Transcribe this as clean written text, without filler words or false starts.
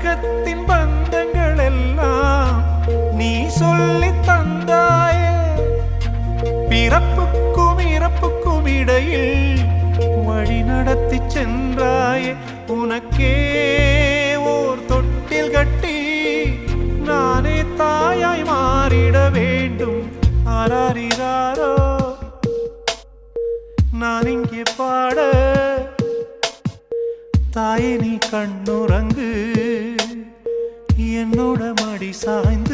உலகத்தின் பந்தங்கள் எல்லாம் நீ சொல்லி தந்தாயே. பிறப்புக்கும் இறப்புக்கும் இடையில் வழி நடத்தி சென்றாயே. உனக்கே ஓர் தொட்டில் கட்டி நானே தாயாய் மாறிட வேண்டும். ஆராரிராரோ நான் இங்கே பாட, தாயே நீ கண்ணுறங்கு, என்னோட மடி சாய்ந்து